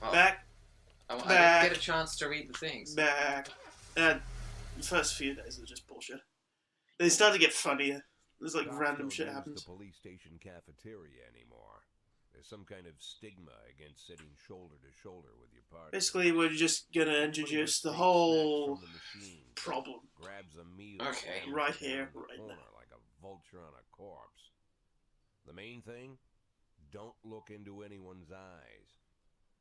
Oh. Back. I didn't get a chance to read the things. Back. The first few days were just bullshit. They started to get funnier. There's like random shit happens. The police station cafeteria anymore. There's some kind of stigma against sitting shoulder to shoulder with your partner. Basically, we're just gonna introduce the whole problem. Grabs a meal right here, right now. Like a vulture on a corpse. The main thing? Don't look into anyone's eyes.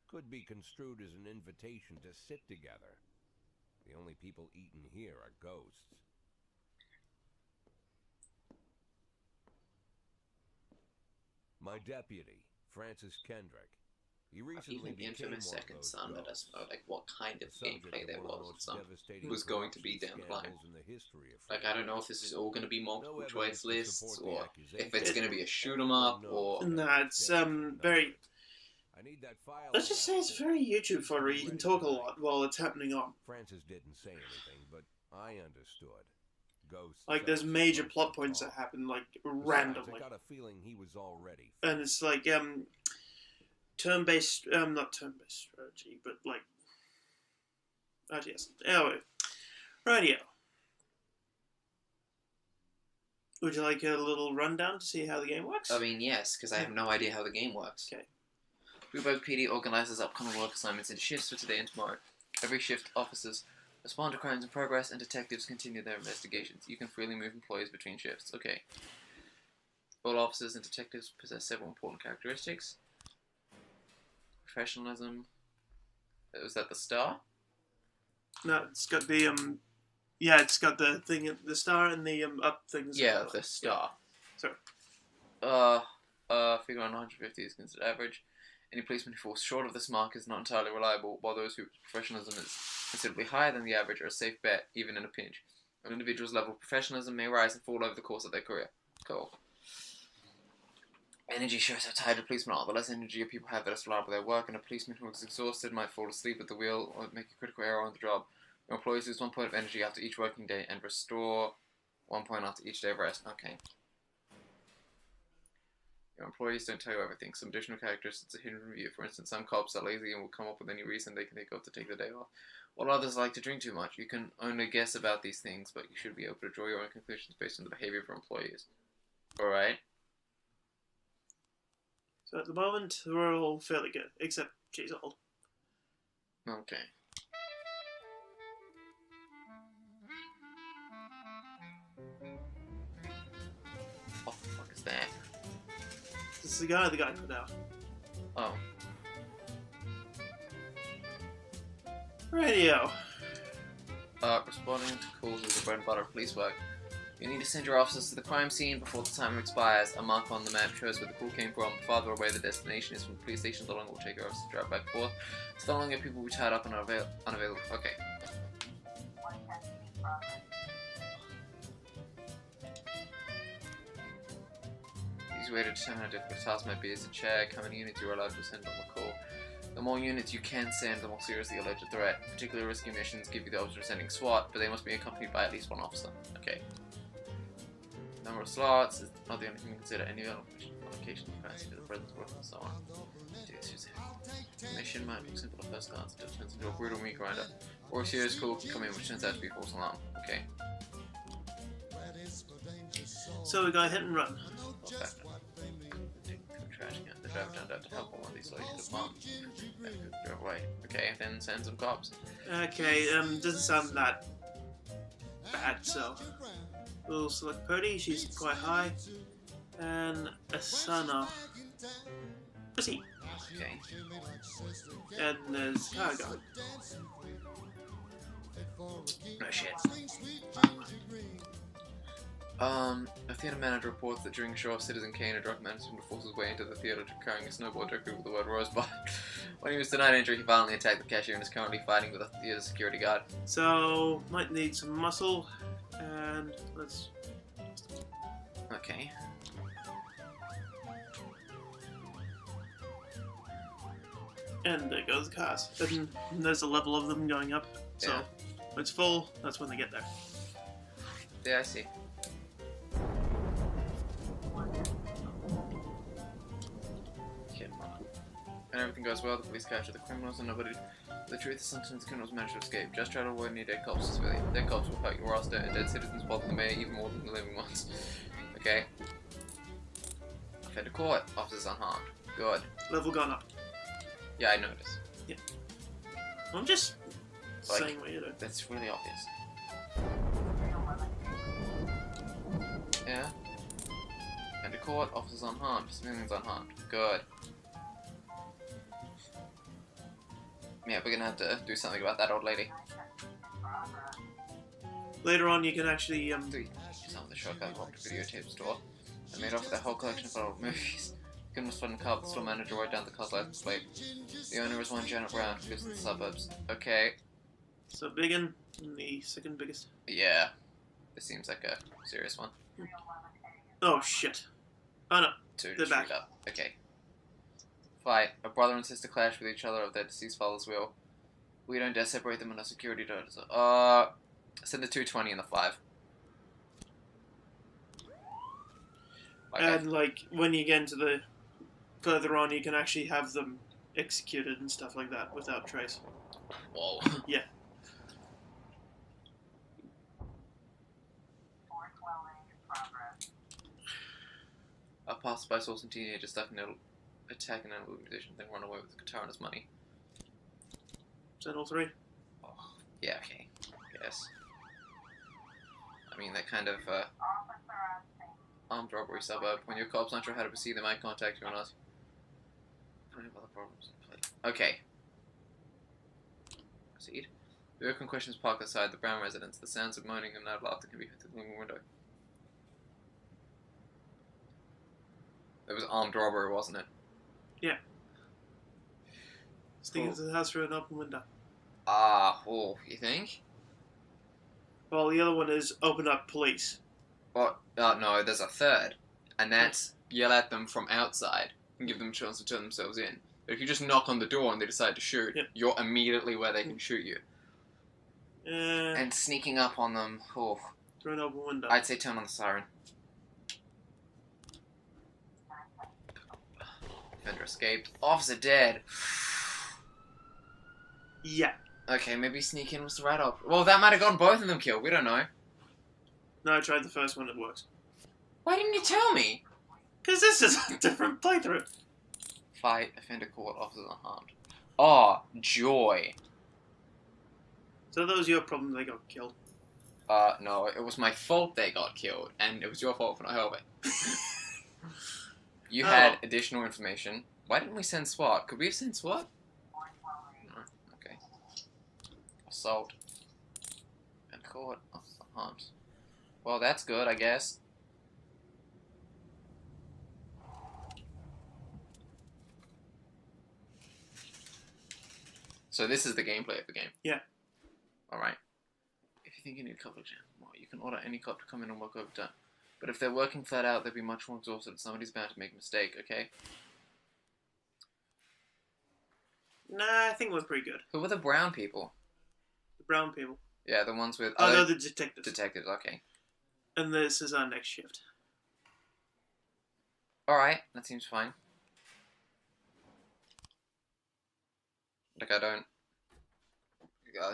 Could be construed as an invitation to sit together. The only people eating here are ghosts. My deputy, Francis Kendrick. He recently Even infamous became Second Son let us know like what kind of gameplay there was going to be down the line. Like, I don't know if this is all going to be multiple choice lists, or if it's going to be a shoot 'em up, or... Nah, it's very... Let's just say it's very YouTube fodder. You can talk a lot while it's happening on. Francis didn't say anything, but I understood. Ghosts like, there's major plot points that happen, like, randomly. I got a feeling he was already. And it's like, turn-based, not turn-based strategy, but like, RTS. Anyway, radio. Would you like a little rundown to see how the game works? I mean, yes, because I have no idea how the game works. Okay. Bluebird PD organizes upcoming work assignments into shifts for today and tomorrow. Every shift, officers respond to crimes in progress, and detectives continue their investigations. You can freely move employees between shifts. Okay. All officers and detectives possess several important characteristics. Professionalism. Was that the star? No, it's got the, yeah, it's got the thing, the star and the, up things. Yeah, the star. Yeah. Sorry. Figure on 150 is considered average. Any policeman who falls short of this mark is not entirely reliable, while those whose professionalism is considerably higher than the average are a safe bet, even in a pinch. An individual's level of professionalism may rise and fall over the course of their career. Cool. Energy shows how tired a policeman are. The less energy a people have, the less reliable their work, and a policeman who is exhausted might fall asleep at the wheel or make a critical error on the job. Your employees lose 1 point of energy after each working day and restore 1 point after each day of rest. Okay. Your employees don't tell you everything. Some additional characteristics are hidden from view. For instance, some cops are lazy and will come up with any reason they can think of to take the day off. While others like to drink too much, you can only guess about these things, but you should be able to draw your own conclusions based on the behavior of your employees. Alright? So at the moment, we're all fairly good, except she's old. Okay. What the fuck is that? This is the guy put out. Oh. Radio. Responding to calls is the bread and butter of police work. You need to send your officers to the crime scene before the timer expires. A mark on the map shows where the call came from. The farther away the destination is from the police station, the longer it will take your officers to drive back and forth. So the longer people will be tied up and unavailable. Okay. Easy way to determine how difficult a task might be is to check how many units you are allowed to send on the call. The more units you can send, the more serious the alleged threat. Particularly risky missions give you the option of sending SWAT, but they must be accompanied by at least one officer. Okay. Number of slots is not the only thing to consider. Any allocation of fancy to the presence work and so on. The mission might look simple at first glance, it turns into a brutal meat grinder. Or a serious call can come in which turns out to be a false alarm. Okay. So we got hit and run. The driver turned out to help one of these, so he hit a bomb. Drove away. Okay, then send some cops. Okay, doesn't sound that bad, so we'll select Purdy, she's quite high. And Asana. Pussy. Okay. And there's Cargo. No shit. A theatre manager reports that during a show of Citizen Kane, a drug man forced his way into the theatre carrying a snowboard directly with the word Rosebud. When he was denied entry, he violently attacked the cashier and is currently fighting with a theatre security guard. So, might need some muscle, and let's... Okay. And there goes the cars. And there's a level of them going up, so Yeah. when it's full, that's when they get there. Yeah, I see. and everything goes well. The police capture the criminals, and nobody. The truth is, sometimes the criminals manage to escape. Just try to avoid any dead cops or civilians. Dead cops will hurt your roster, and dead citizens bother the mayor even more than the living ones. Okay. Offender caught. Officers unharmed. Good. Level gone up. Yeah, I noticed. Yeah. I'm just Like, saying what you do. That's really obvious. Yeah. Offender caught. Officers unharmed. Civilians unharmed. Good. Yeah, we're gonna have to do something about that old lady. Later on, you can actually Some of the shotgun robbed a videotape store and made off with a whole collection of old movies. You can spot in car, the store manager wrote down the car's license plate. The owner is one Janet Brown who lives in the suburbs. Okay. So Biggin, the second biggest. Yeah. This seems like a serious one. Oh shit! Oh no, To they're back. shoot up. Okay. Fight. A brother and sister clash with each other of their deceased father's will. We don't dare separate them unless security does. Send the 220 and the 5. Okay. And like when you get into the further on, you can actually have them executed and stuff like that without trace. Whoa. Yeah. A passerby saw some teenagers stuck in attacking an elderly musician, then run away with the guitar and his money. Is that all 3? Oh, yeah, okay. Yes. I mean, that kind of, armed robbery suburb. When your cops aren't sure how to proceed, they might contact you or not. I don't have other problems in play. Okay. Proceed. The open questions park outside the Brown residence. The sounds of moaning and loud laughter can be heard through the living window. It was armed robbery, wasn't it? Yeah. Sneak into the house through an open window. You think? Well, the other one is open up police. Well, no, there's a third. And that's yell at them from outside and give them a chance to turn themselves in. But if you just knock on the door and they decide to shoot, you're immediately where they can shoot you. And sneaking up on them, through an open window. I'd say turn on the siren. Offender escaped. Officer dead. Yeah. Okay, maybe sneak in was the right option. Well, that might have gotten both of them killed. We don't know. No, I tried the first one. It works. Why didn't you tell me? Because this is a different playthrough. Fight. Offender caught. Officers unharmed. Oh, joy. So that was your problem. They got killed. No, it was my fault they got killed, and it was your fault for not helping. You had additional information. Why didn't we send SWAT? Could we have sent SWAT? No. Okay. Assault. And caught. Unharmed. Well, that's good, I guess. So this is the gameplay of the game? Yeah. Alright. If you think you need coverage, well, you can order any cop to come in and work overtime. But if they're working flat out, they'll be much more exhausted. Somebody's bound to make a mistake, okay? Nah, I think we're pretty good. Who were the brown people? The brown people. Yeah, the ones with... Oh, no, the detectives. Detectives, okay. And this is our next shift. Alright, that seems fine. Like, I don't...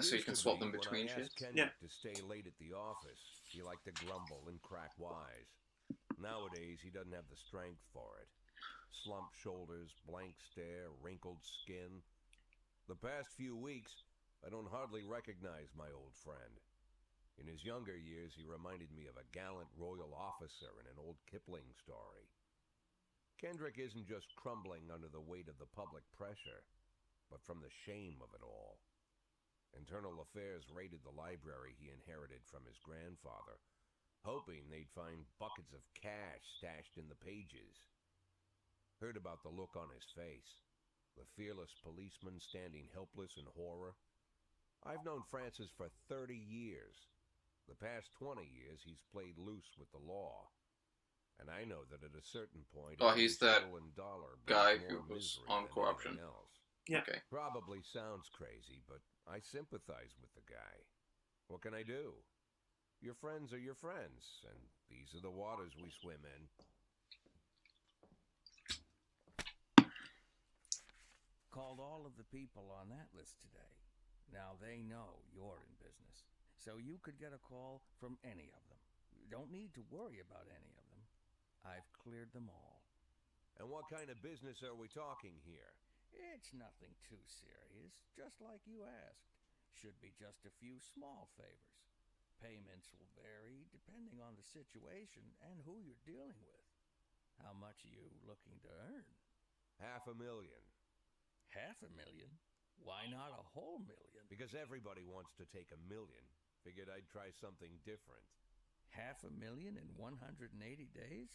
so you can swap them between shifts? Yeah. To stay late at the office, he liked to grumble and crack wise. Nowadays, he doesn't have the strength for it. Slumped shoulders, blank stare, wrinkled skin. The past few weeks, I don't hardly recognize my old friend. In his younger years, he reminded me of a gallant royal officer in an old Kipling story. Kendrick isn't just crumbling under the weight of the public pressure, but from the shame of it all. Internal Affairs raided the library he inherited from his grandfather, hoping they'd find buckets of cash stashed in the pages. Heard about the look on his face, the fearless policeman standing helpless in horror. I've known Francis for 30 years. The past 20 years he's played loose with the law. And I know that at a certain point... Oh, he's that guy who was on corruption. Yeah. Okay. Probably sounds crazy, but I sympathize with the guy. What can I do? Your friends are your friends, and these are the waters we swim in. all of the people on that list today. Now they know you're in business, so you could get a call from any of them. You don't need to worry about any of them. I've cleared them all. And what kind of business are we talking here? It's nothing too serious, just like you asked. Should be just a few small favors. Payments will vary depending on the situation and who you're dealing with. How much are you looking to earn? $500,000. $500,000? Why not a whole million? Because everybody wants to take $1 million. Figured I'd try something different. $500,000 in 180 days?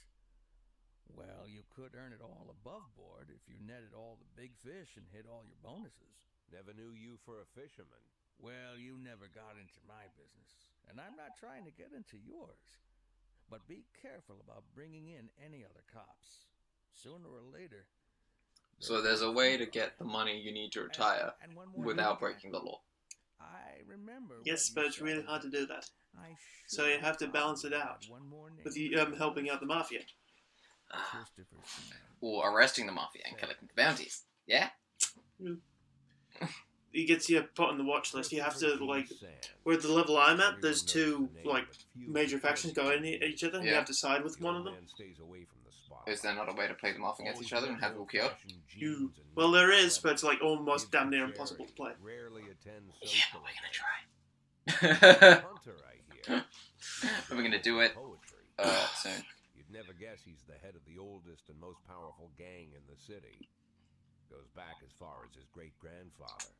Well, you could earn it all above board if you netted all the big fish and hit all your bonuses. Never knew you for a fisherman. Well, you never got into my business, and I'm not trying to get into yours. But be careful about bringing in any other cops. Sooner or later... So there's a way to get the money you need to retire without breaking the law. I remember. Yes, but it's really hard to do that. I So you have to balance it out with you helping out the mafia. Christopher Sand. Or arresting the mafia and collecting the bounties. Yeah? He gets you put on the watch list. You have to, like, where the level I'm at, there's two, like, major factions going at each other. And you Yeah. have to side with one of them. Is there not a way to play them off against each other and have people killed? Well, there is, but it's, like, almost damn near impossible to play. Yeah, but we're gonna try. We're gonna do it soon. You'd never guess he's the head of the oldest and most powerful gang in the city. Goes back as far as his great-grandfather.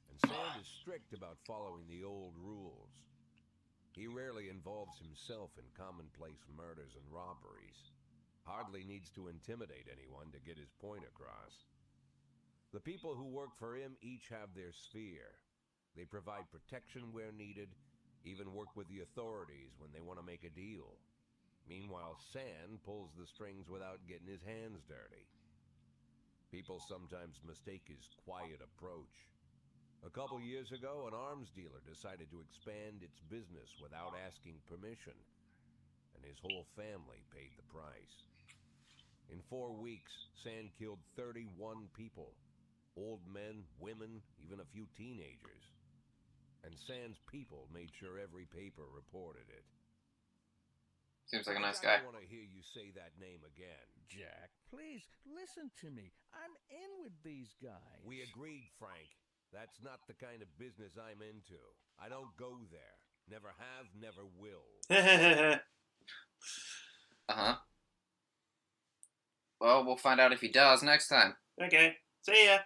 And Sand is strict about following the old rules. He rarely involves himself in commonplace murders and robberies. Hardly needs to intimidate anyone to get his point across. The people who work for him each have their sphere. They provide protection where needed, even work with the authorities when they want to make a deal. Meanwhile, Sand pulls the strings without getting his hands dirty. People sometimes mistake his quiet approach. A couple years ago, an arms dealer decided to expand its business without asking permission, and his whole family paid the price. In 4 weeks, Sand killed 31 people. Old men, women, even a few teenagers. And Sand's people made sure every paper reported it. Seems like a nice guy. I don't want to hear you say that name again. Jack, please, listen to me. I'm in with these guys. We agreed, Frank. That's not the kind of business I'm into. I don't go there. Never have, never will. Uh-huh. Well, we'll find out if he does next time. Okay, see ya.